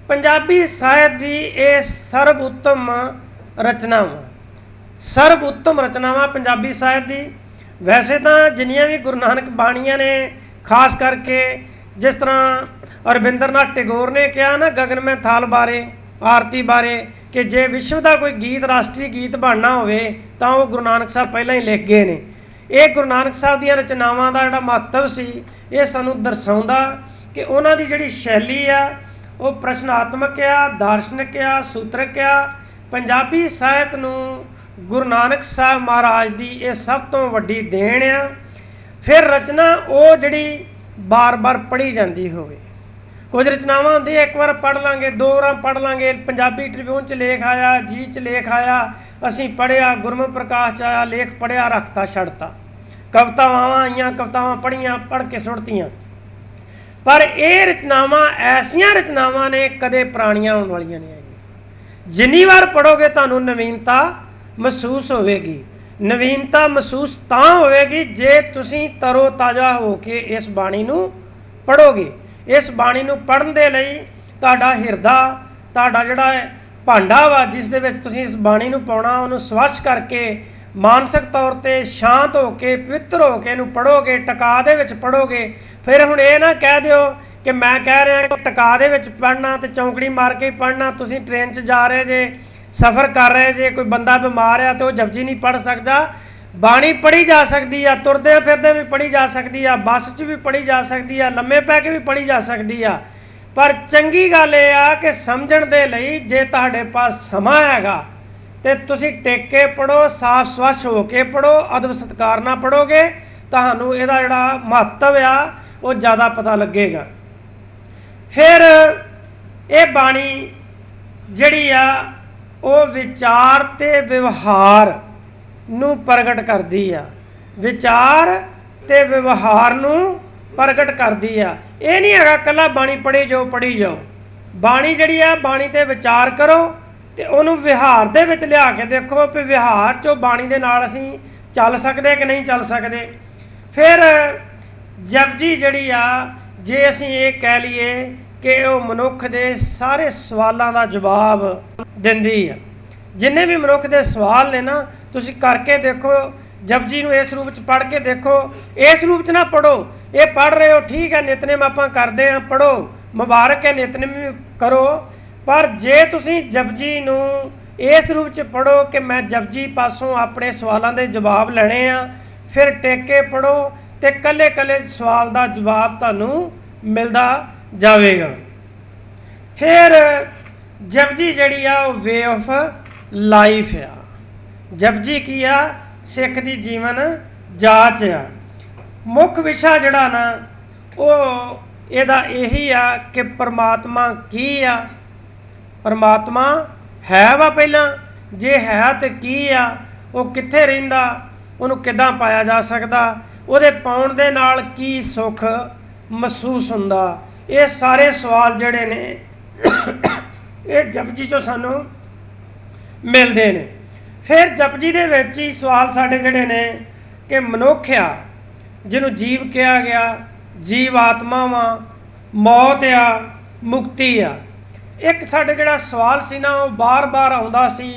पंजाबी साहित्य की ये सर्व उत्तम रचनावां, सर्व उत्तम रचनावां पंजाबी साहित्य की। वैसे तो जिन्नियां भी गुरु नानक बाणियां ने, खास करके जिस तरह अरविंदर नाथ टैगोर ने कहा ना गगन में थाल बारे, आरती बारे, कि जे विश्व का कोई गीत राष्ट्रीय गीत बनना होवे तां वो गुरु नानक साहब पहलां ही लिख गए ने। ये गुरु नानक साहब दी रचनावां दा जिहड़ा महत्व सी ये सानूं दर्शाउंदा कि उन्हां दी जिहड़ी शैली आ वो प्रश्नात्मक आ, दार्शनिक आ, सूत्रक आ। पंजाबी साहित्य नूं गुरु नानक साहब महाराज दी ये सब तो वड्डी देन आ। फिर रचना वो जिहड़ी बार बार पढ़ी जाती होवे। कुछ रचनावां होंदियां एक बार पढ़ लांगे, दो बार पढ़ लांगे, पंजाबी ट्रिब्यून च लेख आया, जी च लेख आया, असीं पढ़िया, गुरमुख प्रकाश च आया, लेख पढ़िया, रखता छड़ता। कवितावां आईयां, कवितावां पढ़ियां, पढ़ के सुटतियां। पर ये रचनावां ऐसियां रचनावां ने कदे पुराणियां होण वालियां नहीं हैगियां। जिन्नी बार पढ़ोगे तुहानूं नवीनता महसूस होवेगी। नवीनता महसूस तां होवेगी जे तुसीं तरो ताज़ा हो के इस बाणी नूं पढ़ोगे। इस बाणी नूं पढ़न दे लई तुहाडा हिरदा, तुहाडा जिहड़ा भांडा वा जिस दे विच तुसीं इस बाणी नूं पाउणा, उहनूं स्वच्छ करके मानसिक तौर पर शांत होके, पवित्र होके इहनूं पढ़ोगे, टका दे विच पढ़ोगे। फिर हुण ये ना कह दिओ कि मैं कह रहा टका दे विच पढ़ना तो चौंकड़ी मार के पढ़ना। तुसीं ट्रेन च जा रहे जे, सफ़र कर रहे जे, कोई बंदा बीमार है तो वह जपजी नहीं पढ़ सकता। बाणी पढ़ी जा सकती है, तुरदे फिरदे भी पढ़ी जा सकती है, बस च भी पढ़ी जा सकती है, लम्मे पै के भी पढ़ी जा सकती है। पर चंगी गल यह आ कि समझण दे लई जे तुहाडे पास समा हैगा तो तुसीं टेक के पढ़ो, साफ स्वच्छ हो के पढ़ो, अदब सत्कार नाल पढ़ोगे, तुहानूं इहदा जिहड़ा महत्व आ वो ज़्यादा पता लगेगा। फिर ये बाणी जिहड़ी आ वो विचार ते व्यवहार नूं प्रगट करदी आ। विचार ते व्यवहार नूं प्रगट करदी आ। ये नहीं हैगा कल्ला बाणी पढ़ी जाओ। बाणी जिहड़ी आ बाणी ते विचार करो ते उहनूं विहार दे विच लिया के देखो कि विहार चों बाणी दे नाल असीं चल सकदे कि नहीं चल सकदे। फिर जपजी जिहड़ी आ जे असीं ये कह लईए कि वो मनुख दे सारे सवालों का जवाब दिंदी है। जिन्ने भी मनुख दे सवाल ने ना तुसीं करके देखो, जपजी नूं इस रूप च पढ़ के देखो। इस रूप च ना पढ़ो, ये पढ़ रहे हो ठीक है, नितनेम आपां करदे हैं, पढ़ो, मुबारक है, नितनेम भी करो। पर जे तुसीं जपजी नूं इस रूप च पढ़ो कि मैं जपजी पासों अपने सवालों के जवाब लैणे आ, फिर टेक के पढ़ो तो कल्ले कल्ले सवाल का जवाब तुहानूं मिलदा जाएगा। फिर जपजी जिहड़ी आ वो वे ऑफ लाइफ आ। जपजी की आ सिख दी जीवन जाच आ। मुख विशा जिहड़ा ना वो इहदा यही आ कि परमात्मा की आ। परमात्मा है वा पहला, जे है तो की आ, वो कित्थे रहिंदा, उहनूं किदां पाया जा सकदा, उहदे पाउण दे नाल की सुख महसूस हुंदा। ये सारे सवाल जिहड़े ने ये जपजी चों सानूं मिलते हैं। फिर जपजी दे विच ही सवाल साडे जिहड़े ने कि मनुख आ जिन्हों जीव कहा गया, जीव आत्मा वा, मौत आ, मुक्ति आ। एक साडे जिहड़ा सवाल सी ना वो बार बार आउंदा सी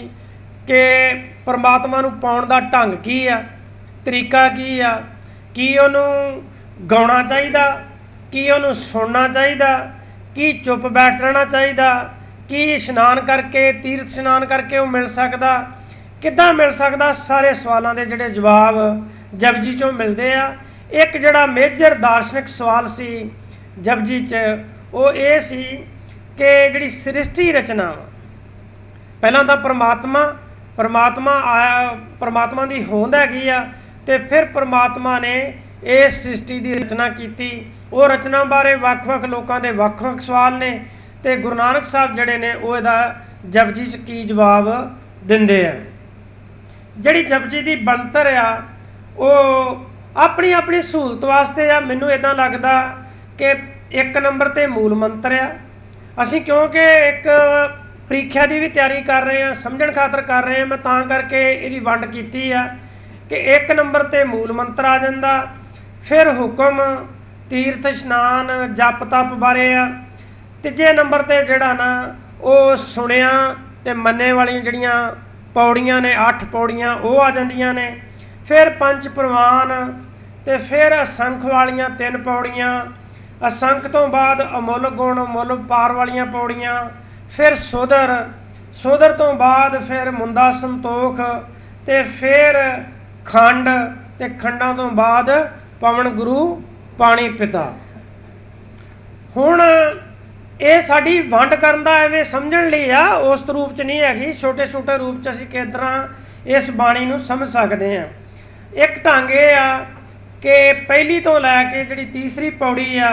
कि परमात्मा नूं पाउण दा ढंग की आ, तरीका की आ, की उहनूं गाउणा चाहीदा, की उहनूं सुनना चाहीदा, की चुप बैठ रहना चाहीदा, कि इशनान करके तीर्थ इशनान करके वो मिल सकता, किद्दां मिल सकता। सारे सवालों के जिहड़े जवाब जपजी चों मिलते आ। एक जिहड़ा मेजर दार्शनिक सवाल सी जपजी च वो ये सी कि जिहड़ी सृष्टि रचना पहलां तां परमात्मा आया, परमात्मा की होंद हैगी आ, ते फिर परमात्मा ने इस सृष्टि की रचना की। वो रचना बारे वक्-वक् लोगों के वक्-वक् सवाल ने ते गुरु नानक साहब जिहड़े ने वो इहदा जपजी च की जवाब दिंदे आ। जिहड़ी जपजी की बनतर आ वो अपनी अपनी सहूलत वास्ते आ। मैनूं इदां लगदा कि एक नंबर ते मूल मंत्र आ। असीं क्योंकि एक ਪ੍ਰੀਖਿਆ ਦੀ ਵੀ ਤਿਆਰੀ ਕਰ ਰਹੇ ਹਾਂ, ਸਮਝਣ ਖਾਤਰ ਕਰ ਰਹੇ ਹਾਂ, ਮੈਂ ਤਾਂ ਕਰਕੇ ਇਹਦੀ ਵੰਡ ਕੀਤੀ ਆ ਕਿ ਇੱਕ ਨੰਬਰ 'ਤੇ ਮੂਲ ਮੰਤਰ ਆ ਜਾਂਦਾ, ਫਿਰ ਹੁਕਮ, ਤੀਰਥ ਇਸ਼ਨਾਨ, ਜਪ ਤਪ ਬਾਰੇ ਆ, ਤੀਜੇ ਨੰਬਰ ਤੇ ਜਿਹੜਾ ਨਾ ਉਹ ਸੁਣਿਆ ਤੇ ਮੰਨੇ ਵਾਲੀਆਂ ਜਿਹੜੀਆਂ ਪੌੜੀਆਂ ਨੇ 8 ਪੌੜੀਆਂ ਉਹ ਆ ਜਾਂਦੀਆਂ ਨੇ। ਫਿਰ ਪੰਜ ਪ੍ਰਵਾਨ ਤੇ ਫਿਰ ਅਸੰਖ ਵਾਲੀਆਂ 3 ਪੌੜੀਆਂ। ਅਸੰਖ ਤੋਂ ਬਾਅਦ ਅਮੁੱਲ ਗੁਣ ਅਮੁੱਲ ਪਾਰ ਵਾਲੀਆਂ ਪੌੜੀਆਂ। ਫਿਰ ਸੁਧਰ, ਸੁਧਰ ਤੋਂ ਬਾਅਦ ਫਿਰ ਮੁੰਦਾ ਸੰਤੋਖ ਤੇ ਫਿਰ ਖੰਡ ਤੇ ਖੰਡਾਂ ਤੋਂ ਬਾਅਦ ਪਵਨ ਗੁਰੂ ਪਾਣੀ ਪਿਤਾ। ਹੁਣ ਇਹ ਸਾਡੀ ਵੰਡ ਕਰਨ ਦਾ ਐਵੇਂ ਸਮਝਣ ਲਈ ਆ, ਉਸ ਰੂਪ 'ਚ ਨਹੀਂ ਹੈਗੀ। ਛੋਟੇ ਛੋਟੇ ਰੂਪ 'ਚ ਅਸੀਂ ਕਿਸ ਤਰ੍ਹਾਂ ਇਸ ਬਾਣੀ ਨੂੰ ਸਮਝ ਸਕਦੇ ਹਾਂ। ਇੱਕ ਢੰਗ ਇਹ ਆ ਕਿ ਪਹਿਲੀ ਤੋਂ ਲੈ ਕੇ ਜਿਹੜੀ ਤੀਸਰੀ ਪੌੜੀ ਆ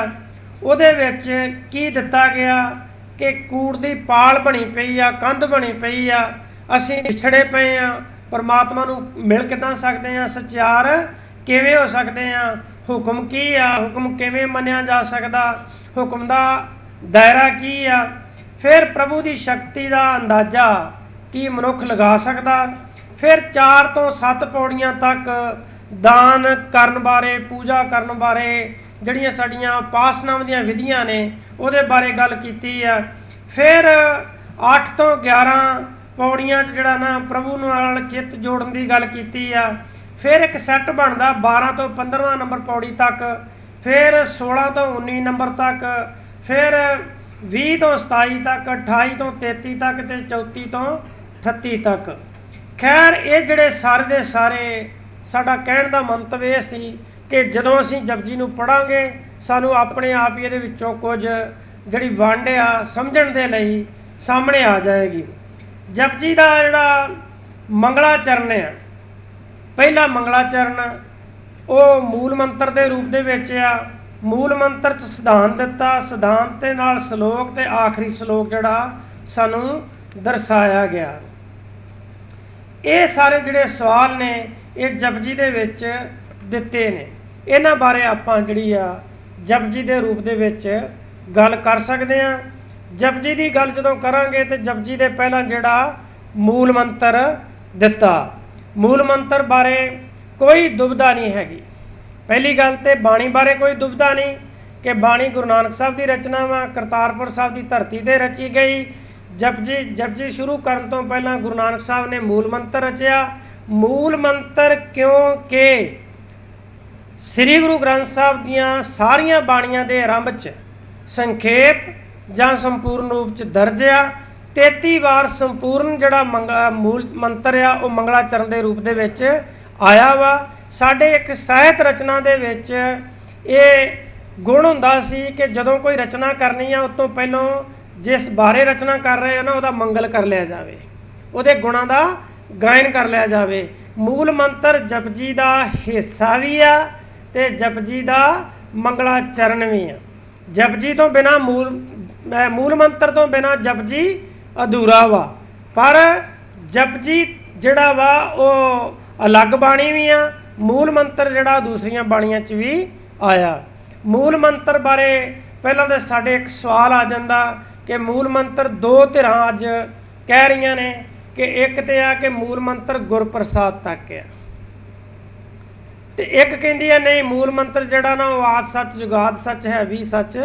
ਉਹਦੇ ਵਿੱਚ ਕੀ ਦਿੱਤਾ ਗਿਆ ਕਿ ਕੂੜ ਦੀ ਪਾਲ ਬਣੀ ਪਈ ਆ, ਕੰਧ ਬਣੀ ਪਈ ਆ, ਅਸੀਂ ਵਿਛੜੇ ਪਏ ਆ, ਪਰਮਾਤਮਾ ਨੂੰ ਮਿਲ ਕਿੱਦਾਂ ਸਕਦੇ ਆ, ਸਚਿਆਰ ਕਿਵੇਂ ਹੋ ਸਕਦੇ ਆ, ਹੁਕਮ ਕੀ ਆ, ਹੁਕਮ ਕਿਵੇਂ ਮੰਨਿਆ ਜਾ ਸਕਦਾ, ਹੁਕਮ ਦਾ ਦਾਇਰਾ ਕੀ ਆ, ਫਿਰ ਪ੍ਰਭੂ ਦੀ ਸ਼ਕਤੀ ਦਾ ਅੰਦਾਜ਼ਾ ਕੀ ਮਨੁੱਖ ਲਗਾ ਸਕਦਾ। ਫਿਰ 4 ਤੋਂ 7 ਪੌੜੀਆਂ ਤੱਕ ਦਾਨ ਕਰਨ ਬਾਰੇ, ਪੂਜਾ ਕਰਨ ਬਾਰੇ, ਜਿਹੜੀਆਂ ਸਾਡੀਆਂ ਉਪਾਸਨਾਵਾਂ ਦੀਆਂ ਵਿਧੀਆਂ ਨੇ ਉਹਦੇ ਬਾਰੇ ਗੱਲ ਕੀਤੀ ਆ। ਫਿਰ 8 ਤੋਂ 11 ਪੌੜੀਆਂ 'ਚ ਜਿਹੜਾ ਨਾ ਪ੍ਰਭੂ ਨਾਲ ਚਿੱਤ ਜੋੜਨ ਦੀ ਗੱਲ ਕੀਤੀ ਆ। ਫਿਰ ਇੱਕ ਸੈੱਟ ਬਣਦਾ 12 ਤੋਂ 15ਵਾਂ ਨੰਬਰ ਪੌੜੀ ਤੱਕ, ਫਿਰ 16 ਤੋਂ 19 ਨੰਬਰ ਤੱਕ, ਫਿਰ 20 ਤੋਂ 27 ਤੱਕ, 28 ਤੋਂ 33 ਤੱਕ ਤੇ 34 ਤੋਂ 38 ਤੱਕ। ਖੈਰ ਇਹ ਜਿਹੜੇ ਸਾਰੇ ਦੇ ਸਾਰੇ ਸਾਡਾ ਕਹਿਣ ਦਾ ਮੰਤਵ ਇਹ ਸੀ ਕਿ ਜਦੋਂ ਅਸੀਂ ਜਪਜੀ ਨੂੰ ਪੜ੍ਹਾਂਗੇ ਸਾਨੂੰ ਆਪਣੇ ਆਪ ਹੀ ਇਹਦੇ ਵਿੱਚੋਂ ਕੁਝ ਜਿਹੜੀ ਵੰਡ ਆ ਸਮਝਣ ਦੇ ਲਈ ਸਾਹਮਣੇ ਆ ਜਾਏਗੀ। ਜਪਜੀ ਦਾ ਜਿਹੜਾ ਮੰਗਲਾ ਚਰਨ ਆ, ਪਹਿਲਾ ਮੰਗਲਾ ਚਰਨ ਉਹ ਮੂਲ ਮੰਤਰ ਦੇ ਰੂਪ ਦੇ ਵਿੱਚ ਆ। ਮੂਲ ਮੰਤਰ 'ਚ ਸਿਧਾਂਤ ਦਿੱਤਾ, ਸਿਧਾਂਤ ਦੇ ਨਾਲ ਸ਼ਲੋਕ ਤੇ ਆਖਰੀ ਸ਼ਲੋਕ ਜਿਹੜਾ ਸਾਨੂੰ ਦਰਸਾਇਆ ਗਿਆ। ਇਹ ਸਾਰੇ ਜਿਹੜੇ ਸਵਾਲ ਨੇ ਇਹ ਜਪਜੀ ਦੇ ਵਿੱਚ ਦਿੱਤੇ ਨੇ, ਇਹਨਾਂ ਬਾਰੇ ਆਪਾਂ ਜਿਹੜੀ ਆ ਜਪਜੀ ਦੇ ਰੂਪ ਦੇ ਵਿੱਚ ਗੱਲ ਕਰ ਸਕਦੇ ਹਾਂ। ਜਪਜੀ ਦੀ ਗੱਲ ਜਦੋਂ ਕਰਾਂਗੇ ਤੇ ਜਪਜੀ ਦੇ ਪਹਿਲਾਂ ਜਿਹੜਾ ਮੂਲ ਮੰਤਰ ਦਿੱਤਾ, ਮੂਲ ਮੰਤਰ ਬਾਰੇ ਕੋਈ ਦੁਬਿਧਾ ਨਹੀਂ ਹੈਗੀ। ਪਹਿਲੀ ਗੱਲ ਤੇ ਬਾਣੀ ਬਾਰੇ ਕੋਈ ਦੁਬਿਧਾ ਨਹੀਂ ਕਿ ਬਾਣੀ ਗੁਰੂ ਨਾਨਕ ਸਾਹਿਬ ਦੀ ਰਚਨਾ ਵਾ, ਕਰਤਾਰਪੁਰ ਸਾਹਿਬ ਦੀ ਧਰਤੀ ਤੇ ਰਚੀ ਗਈ। ਜਪਜੀ ਸ਼ੁਰੂ ਕਰਨ ਤੋਂ ਪਹਿਲਾਂ ਗੁਰੂ ਨਾਨਕ ਸਾਹਿਬ ਨੇ ਮੂਲ ਮੰਤਰ ਰਚਿਆ। ਮੂਲ ਮੰਤਰ ਕਿਉਂਕਿ ਸ੍ਰੀ ਗੁਰੂ ਗ੍ਰੰਥ ਸਾਹਿਬ ਦੀਆਂ ਸਾਰੀਆਂ ਬਾਣੀਆਂ ਦੇ ਆਰੰਭ 'ਚ ਸੰਖੇਪ ਜਾਂ ਸੰਪੂਰਨ ਰੂਪ 'ਚ ਦਰਜ ਆ। 33 ਵਾਰ ਸੰਪੂਰਨ ਜਿਹੜਾ ਮੂਲ ਮੰਤਰ ਆ ਉਹ ਮੰਗਲਾ ਚਰਨ ਦੇ ਰੂਪ ਦੇ ਵਿੱਚ ਆਇਆ ਵਾ। ਸਾਡੇ ਇੱਕ ਸਾਹਿਤ ਰਚਨਾ ਦੇ ਵਿੱਚ ਇਹ ਗੁਣ ਹੁੰਦਾ ਸੀ ਕਿ ਜਦੋਂ ਕੋਈ ਰਚਨਾ ਕਰਨੀ ਆ ਉਸ ਤੋਂ ਪਹਿਲਾਂ ਜਿਸ ਬਾਰੇ ਰਚਨਾ ਕਰ ਰਹੇ ਹੋ ਨਾ ਉਹਦਾ ਮੰਗਲ ਕਰ ਲਿਆ ਜਾਵੇ, ਉਹਦੇ ਗੁਣਾਂ ਦਾ ਗਾਇਨ ਕਰ ਲਿਆ ਜਾਵੇ। ਮੂਲ ਮੰਤਰ ਜਪਜੀ ਦਾ ਹਿੱਸਾ ਵੀ ਆ ਤੇ ਜਪਜੀ ਦਾ ਮੰਗਲਾ ਚਰਨ ਵੀ ਆ। ਜਪਜੀ ਤੋਂ ਬਿਨਾਂ ਮੂਲ ਮੰਤਰ ਤੋਂ ਬਿਨਾਂ ਜਪਜੀ ਅਧੂਰਾ ਵਾ। ਪਰ ਜਪਜੀ ਜਿਹੜਾ ਵਾ ਉਹ ਅਲੱਗ ਬਾਣੀ ਵੀ ਆ, ਮੂਲ ਮੰਤਰ ਜਿਹੜਾ ਦੂਸਰੀਆਂ ਬਾਣੀਆਂ 'ਚ ਵੀ ਆਇਆ। ਮੂਲ ਮੰਤਰ ਬਾਰੇ ਪਹਿਲਾਂ ਤਾਂ ਸਾਡੇ ਇੱਕ ਸਵਾਲ ਆ ਜਾਂਦਾ ਕਿ ਮੂਲ ਮੰਤਰ 2 ਧਿਰਾਂ ਅੱਜ ਕਹਿ ਰਹੀਆਂ ਨੇ ਕਿ ਇੱਕ ਤੇ ਆ ਕਿ ਮੂਲ ਮੰਤਰ ਗੁਰਪ੍ਰਸਾਦ ਤੱਕ ਆ, ਤੇ ਇੱਕ ਕਹਿੰਦੀ ਆ ਨਹੀਂ ਮੂਲ ਮੰਤਰ ਜਿਹੜਾ ਨਾ ਉਹ ਆਦਿ ਸੱਚ ਜੁਗਾਦ ਸੱਚ ਹੈ ਵੀ ਸੱਚ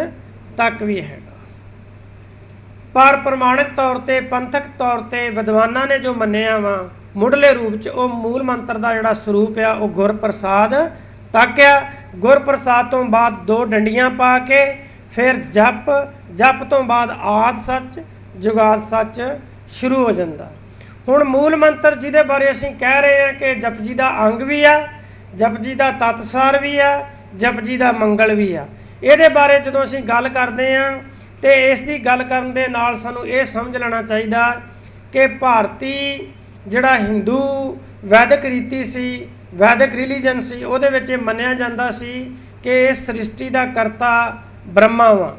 ਤੱਕ ਵੀ ਹੈਗਾ। ਪਰ ਪ੍ਰਮਾਣਿਕ ਤੌਰ ਤੇ ਪੰਥਕ ਤੌਰ ਤੇ ਵਿਦਵਾਨਾਂ ਨੇ ਜੋ ਮੰਨਿਆ ਵਾ ਮੁੱਢਲੇ ਰੂਪ 'ਚ ਉਹ ਮੂਲ ਮੰਤਰ ਦਾ ਜਿਹੜਾ ਸਰੂਪ ਆ ਉਹ ਗੁਰਪ੍ਰਸਾਦ ਤੱਕ ਆ। ਗੁਰਪ੍ਰਸਾਦ ਤੋਂ ਬਾਅਦ 2 ਡੰਡੀਆਂ ਪਾ ਕੇ ਫਿਰ ਜਪ ਤੋਂ ਬਾਅਦ ਆਦਿ ਸੱਚ ਜੁਗਾਦ ਸੱਚ ਸ਼ੁਰੂ ਹੋ ਜਾਂਦਾ। ਹੁਣ ਮੂਲ ਮੰਤਰ ਜਿਹਦੇ ਬਾਰੇ ਅਸੀਂ ਕਹਿ ਰਹੇ ਹਾਂ ਕਿ ਜਪਜੀ ਦਾ ਅੰਗ ਵੀ ਆ, ਜਪਜੀ ਦਾ ਤਤਸਾਰ ਵੀ ਆ, ਜਪਜੀ ਦਾ ਮੰਗਲ ਵੀ ਆ। ਇਹਦੇ ਬਾਰੇ ਜਦੋਂ ਅਸੀਂ ਗੱਲ ਕਰਦੇ ਹਾਂ ਤੇ ਇਸ ਦੀ ਗੱਲ ਕਰਨ ਦੇ ਨਾਲ ਸਾਨੂੰ ਇਹ ਸਮਝ ਲੈਣਾ ਚਾਹੀਦਾ ਕਿ ਭਾਰਤੀ ਜਿਹੜਾ ਹਿੰਦੂ ਵੈਦਿਕ ਰੀਤੀ ਸੀ, ਵੈਦਿਕ ਰਿਲੀਜਨ ਸੀ, ਉਹਦੇ ਵਿੱਚ ਇਹ ਮੰਨਿਆ ਜਾਂਦਾ ਸੀ ਕਿ ਇਸ ਸ੍ਰਿਸ਼ਟੀ ਦਾ ਕਰਤਾ ਬ੍ਰਹਮਾ ਵਾ।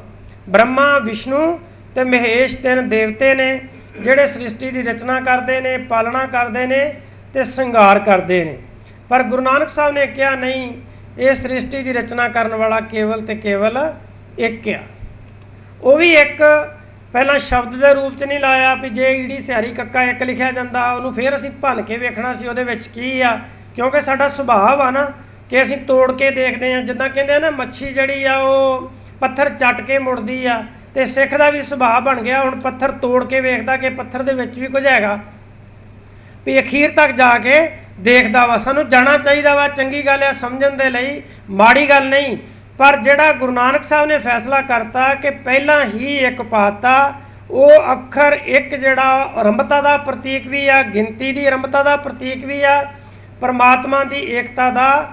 ਬ੍ਰਹਮਾ, ਵਿਸ਼ਨੂੰ ਤੇ ਮਹੇਸ਼ 3 ਦੇਵਤੇ ਨੇ ਜਿਹੜੇ ਸ੍ਰਿਸ਼ਟੀ ਦੀ ਰਚਨਾ ਕਰਦੇ ਨੇ, ਪਾਲਣਾ ਕਰਦੇ ਨੇ ਤੇ ਸ਼ਿੰਗਾਰ ਕਰਦੇ ਨੇ। ਪਰ ਗੁਰੂ ਨਾਨਕ ਸਾਹਿਬ ਨੇ ਕਿਹਾ ਨਹੀਂ, ਇਹ ਸ੍ਰਿਸ਼ਟੀ ਦੀ ਰਚਨਾ ਕਰਨ ਵਾਲਾ ਕੇਵਲ ਤੇ ਕੇਵਲ ਇੱਕ ਆ। ਉਹ ਵੀ ਇੱਕ ਪਹਿਲਾਂ ਸ਼ਬਦ ਦੇ ਰੂਪ 'ਚ ਨਹੀਂ ਲਾਇਆ ਵੀ ਜੇ ਈੜੀ ਸਿਹਾਰੀ ਕੱਕਾ ਇੱਕ ਲਿਖਿਆ ਜਾਂਦਾ ਉਹਨੂੰ ਫਿਰ ਅਸੀਂ ਭੰਨ ਕੇ ਵੇਖਣਾ ਸੀ ਉਹਦੇ ਵਿੱਚ ਕੀ ਆ, ਕਿਉਂਕਿ ਸਾਡਾ ਸੁਭਾਅ ਆ ਨਾ ਕਿ ਅਸੀਂ ਤੋੜ ਕੇ ਦੇਖਦੇ ਹਾਂ। ਜਿੱਦਾਂ ਕਹਿੰਦੇ ਆ ਨਾ ਮੱਛੀ ਜਿਹੜੀ ਆ ਉਹ ਪੱਥਰ ਚੱਟ ਕੇ ਮੁੜਦੀ ਆ, ਤੇ ਸਿੱਖ ਦਾ ਵੀ ਸੁਭਾਅ ਬਣ ਗਿਆ ਹੁਣ ਪੱਥਰ ਤੋੜ ਕੇ ਵੇਖਦਾ ਕਿ ਪੱਥਰ ਦੇ ਵਿੱਚ ਵੀ ਕੁਝ ਹੈਗਾ, ਵੀ ਅਖੀਰ ਤੱਕ ਜਾ ਕੇ ਦੇਖਦਾ ਵਾ। ਸਾਨੂੰ ਜਾਣਾ ਚਾਹੀਦਾ ਵਾ, ਚੰਗੀ ਗੱਲ ਹੈ ਸਮਝਣ ਦੇ ਲਈ, ਮਾੜੀ ਗੱਲ ਨਹੀਂ। ਪਰ ਜਿਹੜਾ ਗੁਰੂ ਨਾਨਕ ਸਾਹਿਬ ਨੇ ਫੈਸਲਾ ਕਰਤਾ ਕਿ ਪਹਿਲਾਂ ਹੀ ਇੱਕ ਪਾਤਾ, ਉਹ ਅੱਖਰ ਇੱਕ ਜਿਹੜਾ ਆਰੰਭਤਾ ਦਾ ਪ੍ਰਤੀਕ ਵੀ ਆ, ਗਿਣਤੀ ਦੀ ਆਰੰਭਤਾ ਦਾ ਪ੍ਰਤੀਕ ਵੀ ਆ, ਪਰਮਾਤਮਾ ਦੀ ਏਕਤਾ ਦਾ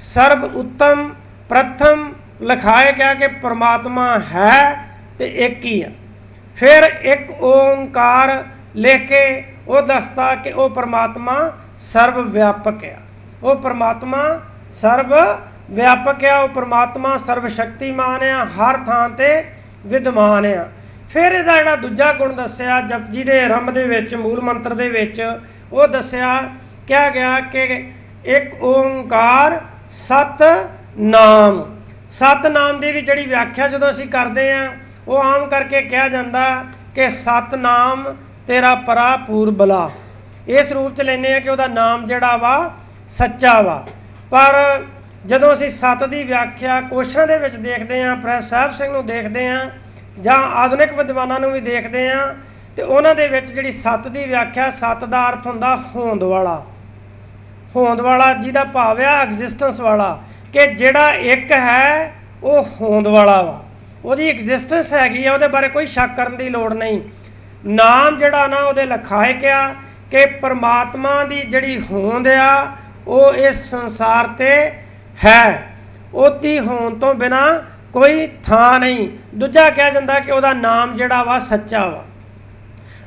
ਸਰਬ ਉੱਤਮ ਪ੍ਰਥਮ ਲਿਖਾਇਆ ਗਿਆ ਕਿ ਪਰਮਾਤਮਾ ਹੈ ਤੇ ਇੱਕ ਹੀ ਆ। ਫਿਰ ਇੱਕ ਓਂਕਾਰ ਲਿਖ ਕੇ ਉਹ ਦੱਸਦਾ ਕਿ ਉਹ ਪਰਮਾਤਮਾ ਸਰਬ ਵਿਆਪਕ ਆ, ਉਹ ਪਰਮਾਤਮਾ ਸਰਬ ਵਿਆਪਕ ਆ, ਉਹ ਪਰਮਾਤਮਾ ਸਰਬ ਸ਼ਕਤੀਮਾਨ ਆ, ਹਰ ਥਾਂ ਤੇ ਵਿਦਮਾਨ ਆ। ਫਿਰ ਇਹਦਾ ਜਿਹੜਾ ਦੂਜਾ ਗੁਣ ਦੱਸਿਆ ਜਪਜੀ ਦੇ ਆਰੰਭ ਦੇ ਵਿੱਚ, ਮੂਲ ਮੰਤਰ ਦੇ ਵਿੱਚ ਉਹ ਦੱਸਿਆ, ਕਿਹਾ ਗਿਆ ਕਿ ਇੱਕ ਓਂਕਾਰ ਸਤਨਾਮ। ਸਤਨਾਮ ਦੀ ਵੀ ਜਿਹੜੀ ਵਿਆਖਿਆ ਜਦੋਂ ਅਸੀਂ ਕਰਦੇ ਹਾਂ, ਉਹ ਆਮ ਕਰਕੇ ਕਿਹਾ ਜਾਂਦਾ ਕਿ ਸਤਨਾਮ ਤੇਰਾ ਪਰਾ ਪੂਰ ਬਲਾ। ਇਸ ਰੂਪ 'ਚ ਲੈਂਦੇ ਹਾਂ ਕਿ ਉਹਦਾ ਨਾਮ ਜਿਹੜਾ ਵਾ ਸੱਚਾ ਵਾ। ਪਰ ਜਦੋਂ ਅਸੀਂ ਸਤ ਦੀ ਵਿਆਖਿਆ ਕੋਸ਼ਾਂ ਦੇ ਵਿੱਚ ਦੇਖਦੇ ਹਾਂ, ਪ੍ਰੋਫੈਸਰ ਸਾਹਿਬ ਸਿੰਘ ਨੂੰ ਦੇਖਦੇ ਹਾਂ ਜਾਂ ਆਧੁਨਿਕ ਵਿਦਵਾਨਾਂ ਨੂੰ ਵੀ ਦੇਖਦੇ ਹਾਂ, ਤੇ ਉਹਨਾਂ ਦੇ ਵਿੱਚ ਜਿਹੜੀ ਸਤ ਦੀ ਵਿਆਖਿਆ, ਸਤ ਦਾ ਅਰਥ ਹੁੰਦਾ ਹੋਂਦ ਵਾਲਾ, ਹੋਂਦ ਵਾਲਾ ਜਿਹਦਾ ਭਾਵ ਆ ਐਗਜ਼ਿਸਟੈਂਸ ਵਾਲਾ, ਕਿ ਜਿਹੜਾ ਇੱਕ ਹੈ ਉਹ ਹੋਂਦ ਵਾਲਾ ਵਾ, ਉਹਦੀ ਐਗਜ਼ਿਸਟੈਂਸ ਹੈਗੀ ਆ, ਉਹਦੇ ਬਾਰੇ ਕੋਈ ਸ਼ੱਕ ਕਰਨ ਦੀ ਲੋੜ ਨਹੀਂ। ਨਾਮ ਜਿਹੜਾ ਨਾ ਉਹਦੇ ਲਖਾਇਕ ਆ ਕਿ ਪਰਮਾਤਮਾ ਦੀ ਜਿਹੜੀ ਹੋਂਦ ਆ ਉਹ ਇਸ ਸੰਸਾਰ ਤੇ ਹੈ, ਉਹਦੀ ਹੋਂਦ ਤੋਂ ਬਿਨਾ ਕੋਈ ਥਾਂ ਨਹੀਂ। ਦੂਜਾ ਕਿਹਾ ਜਾਂਦਾ ਕਿ ਉਹਦਾ ਨਾਮ ਜਿਹੜਾ ਵਾ ਸੱਚਾ ਵਾ।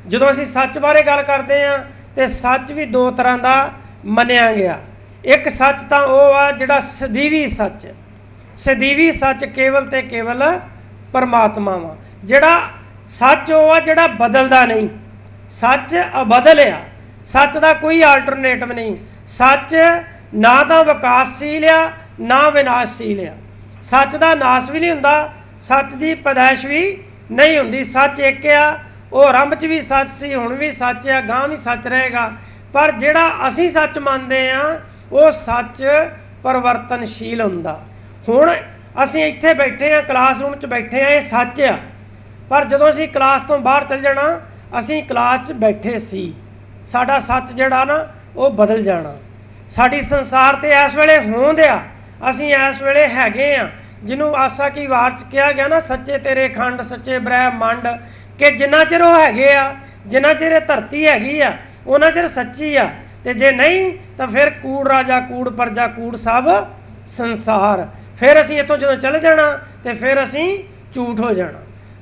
ਜਦੋਂ ਅਸੀਂ ਸੱਚ ਬਾਰੇ ਗੱਲ ਕਰਦੇ ਹਾਂ ਤੇ ਸੱਚ ਵੀ ਦੋ ਤਰ੍ਹਾਂ ਦਾ ਮੰਨਿਆ ਗਿਆ। ਇੱਕ ਸੱਚ ਤਾਂ ਉਹ ਆ ਜਿਹੜਾ ਸਦੀਵੀ ਸੱਚ, ਸਦੀਵੀ ਸੱਚ ਕੇਵਲ ਤੇ ਕੇਵਲ ਪਰਮਾਤਮਾ ਵਾ। ਜਿਹੜਾ ਸੱਚ ਉਹ ਆ ਜਿਹੜਾ ਬਦਲਦਾ ਨਹੀਂ, ਸੱਚ ਅਬਦਲ ਆ, ਸੱਚ ਦਾ ਕੋਈ ਆਲਟਰਨੇਟਿਵ ਨਹੀਂ। ਸੱਚ ਨਾ ਤਾਂ ਵਿਕਾਸਸ਼ੀਲ ਆ ਨਾ ਵਿਨਾਸ਼ਸ਼ੀਲ ਆ, ਸੱਚ ਦਾ ਨਾਸ ਵੀ ਨਹੀਂ ਹੁੰਦਾ, ਸੱਚ ਦੀ ਪੈਦਾਇਸ਼ ਵੀ ਨਹੀਂ ਹੁੰਦੀ। ਸੱਚ ਇੱਕ ਆ, ਉਹ ਆਰੰਭ 'ਚ ਵੀ ਸੱਚ ਸੀ, ਹੁਣ ਵੀ ਸੱਚ ਆ, ਗਾਂ ਵੀ ਸੱਚ ਰਹੇਗਾ। ਪਰ ਜਿਹੜਾ ਅਸੀਂ ਸੱਚ ਮੰਨਦੇ ਆ ਉਹ ਸੱਚ ਪਰਿਵਰਤਨਸ਼ੀਲ ਹੁੰਦਾ। ਹੁਣ ਅਸੀਂ ਇੱਥੇ ਬੈਠੇ ਆ, ਕਲਾਸਰੂਮ 'ਚ ਬੈਠੇ ਆ, ਇਹ ਸੱਚ ਆ, ਪਰ ਜਦੋਂ ਅਸੀਂ ਕਲਾਸ ਤੋਂ ਬਾਹਰ ਚਲ ਜਾਣਾ, ਅਸੀਂ ਕਲਾਸ 'ਚ ਬੈਠੇ ਸੀ, ਸਾਡਾ ਸੱਚ ਜਿਹੜਾ ਨਾ ਉਹ ਬਦਲ ਜਾਣਾ। ਸਾਡੀ ਸੰਸਾਰ ਤੇ ਇਸ ਵੇਲੇ ਹੋਂਦ ਆ, ਅਸੀਂ ਇਸ ਵੇਲੇ ਹੈਗੇ ਆ, ਜਿਹਨੂੰ ਆਸਾ ਕੀ ਵਾਰ 'ਚ ਕਿਹਾ ਗਿਆ ਨਾ, ਸੱਚੇ ਤੇਰੇ ਖੰਡ ਸੱਚੇ ਬ੍ਰਹਿਮੰਡ, ਕਿ ਜਿੰਨਾ ਚਿਰ ਉਹ ਹੈਗੇ ਆ, ਜਿੰਨਾ ਚਿਰ ਇਹ ਧਰਤੀ ਹੈਗੀ ਆ, ਉਹਨਾਂ ਚਿਰ ਸੱਚੀ ਆ, ਤੇ ਜੇ ਨਹੀਂ ਤਾਂ ਫਿਰ ਕੂੜ ਰਾਜਾ ਕੂੜ ਪਰਜਾ ਕੂੜ ਸਭ ਸੰਸਾਰ। ਫਿਰ ਅਸੀਂ ਇੱਥੋਂ ਜਦੋਂ ਚਲੇ ਜਾਣਾ ਤੇ ਫਿਰ ਅਸੀਂ ਝੂਠ ਹੋ ਜਾਣਾ।